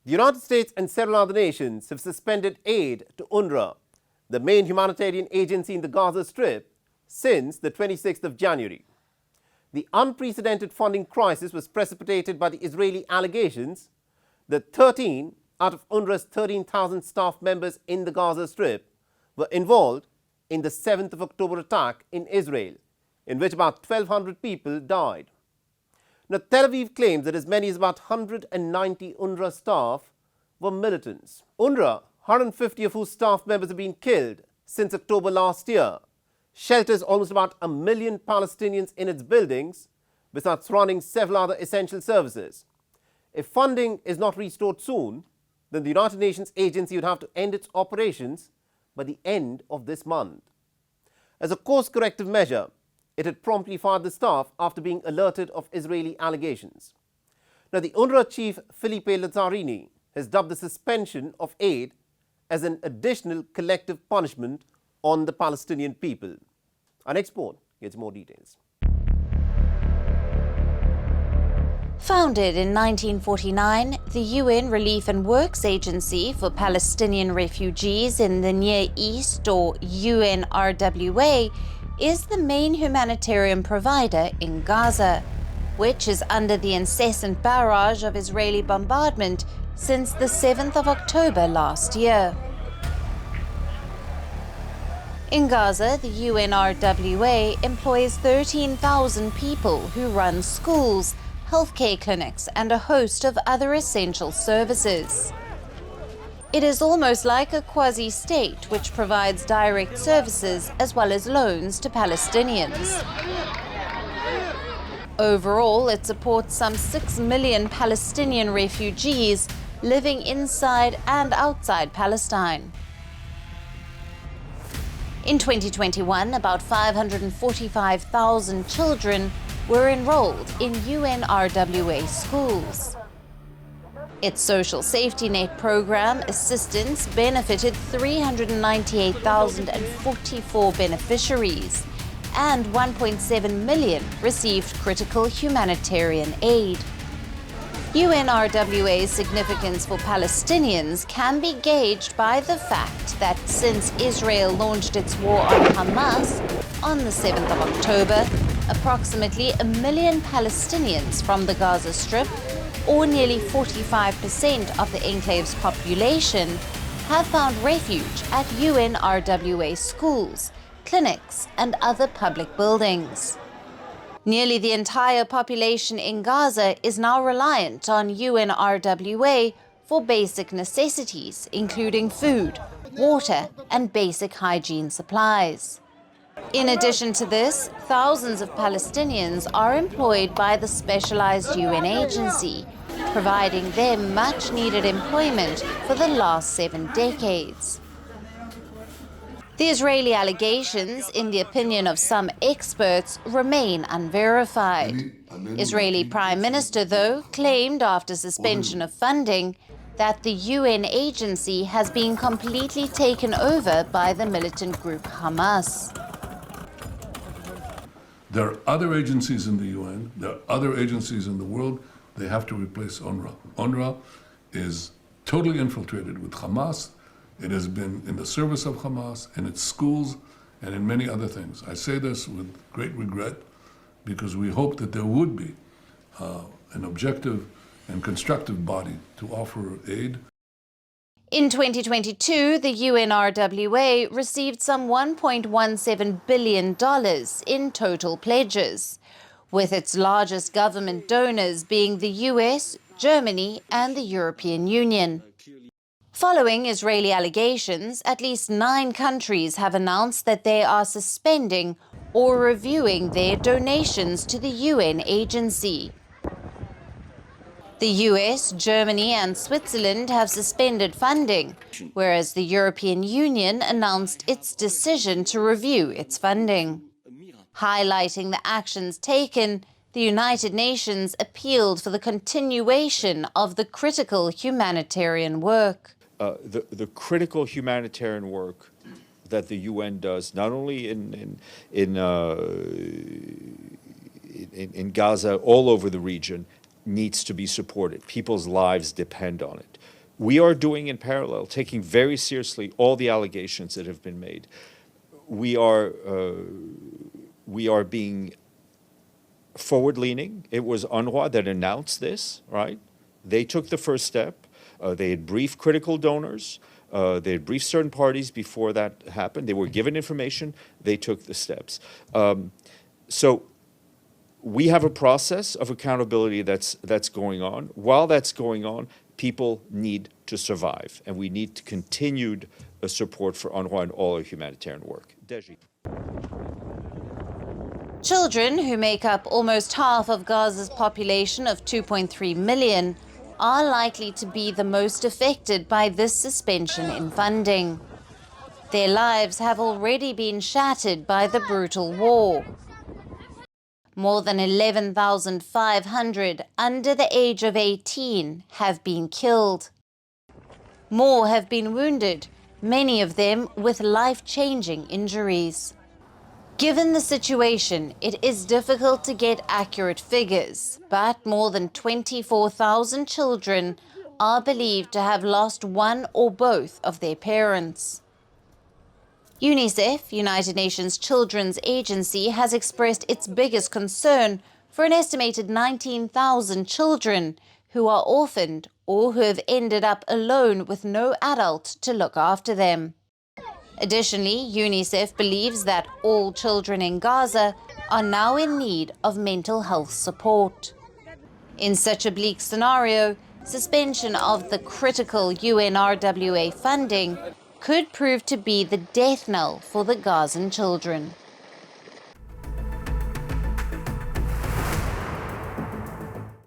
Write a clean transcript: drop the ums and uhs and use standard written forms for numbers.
The United States and several other nations have suspended aid to UNRWA, the main humanitarian agency in the Gaza Strip, since the 26th of January. The unprecedented funding crisis was precipitated by the Israeli allegations that 13 out of UNRWA's 13,000 staff members in the Gaza Strip were involved in the 7th of October attack in Israel, in which about 1,200 people died. Now, Tel Aviv claims that as many as about 190 UNRWA staff were militants. UNRWA, 150 of whose staff members have been killed since October last year, shelters almost about 1 million Palestinians in its buildings, besides running several other essential services. If funding is not restored soon, then the United Nations agency would have to end its operations by the end of this month. As a course corrective measure, it had promptly fired the staff after being alerted of Israeli allegations. Now, the UNRWA chief Philippe Lazzarini has dubbed the suspension of aid as an additional collective punishment on the Palestinian people. Our next report gets more details. Founded in 1949, the UN Relief and Works Agency for Palestinian Refugees in the Near East, or UNRWA, is the main humanitarian provider in Gaza, which is under the incessant barrage of Israeli bombardment since the 7th of October last year. In Gaza, the UNRWA employs 13,000 people who run schools, healthcare clinics, and a host of other essential services. It is almost like a quasi-state which provides direct services as well as loans to Palestinians. Overall, it supports some 6 million Palestinian refugees living inside and outside Palestine. In 2021, about 545,000 children were enrolled in UNRWA schools. Its social safety net program assistance benefited 398,044 beneficiaries, and 1.7 million received critical humanitarian aid. UNRWA's significance for Palestinians can be gauged by the fact that since Israel launched its war on Hamas on the 7th of October, approximately 1 million Palestinians from the Gaza Strip, or nearly 45% of the enclave's population, have found refuge at UNRWA schools, clinics, and other public buildings. Nearly the entire population in Gaza is now reliant on UNRWA for basic necessities, including food, water, and basic hygiene supplies. In addition to this, thousands of Palestinians are employed by the specialized UN agency, providing them much-needed employment for the last 7 decades. The Israeli allegations, in the opinion of some experts, remain unverified. Israeli Prime Minister, though, claimed after suspension of funding that the UN agency has been completely taken over by the militant group Hamas. There are other agencies in the UN, there are other agencies in the world. They have to replace UNRWA. UNRWA is totally infiltrated with Hamas. It has been in the service of Hamas, in its schools, and in many other things. I say this with great regret because we hope that there would be an objective and constructive body to offer aid. In 2022, the UNRWA received some $1.17 billion in total pledges, with its largest government donors being the US, Germany, and the European Union. Following Israeli allegations, at least 9 countries have announced that they are suspending or reviewing their donations to the UN agency. The US, Germany, and Switzerland have suspended funding, whereas the European Union announced its decision to review its funding. Highlighting the actions taken, the United Nations appealed for the continuation of the critical humanitarian work. The critical humanitarian work that the UN does, not only in Gaza, all over the region, needs to be supported. People's lives depend on it. We are doing in parallel, taking very seriously all the allegations that have been made. We are being forward-leaning. It was UNRWA that announced this, right? They took the first step. They had briefed critical donors. They had briefed certain parties before that happened. They were given information. They took the steps. So we have a process of accountability that's going on. While that's going on, people need to survive, and we need continued support for UNRWA and all our humanitarian work. Deji. Children, who make up almost half of Gaza's population of 2.3 million, are likely to be the most affected by this suspension in funding. Their lives have already been shattered by the brutal war. More than 11,500 under the age of 18 have been killed. More have been wounded, many of them with life-changing injuries. Given the situation, it is difficult to get accurate figures, but more than 24,000 children are believed to have lost one or both of their parents. UNICEF, United Nations Children's Agency, has expressed its biggest concern for an estimated 19,000 children who are orphaned or who have ended up alone with no adult to look after them. Additionally, UNICEF believes that all children in Gaza are now in need of mental health support. In such a bleak scenario, suspension of the critical UNRWA funding could prove to be the death knell for the Gazan children.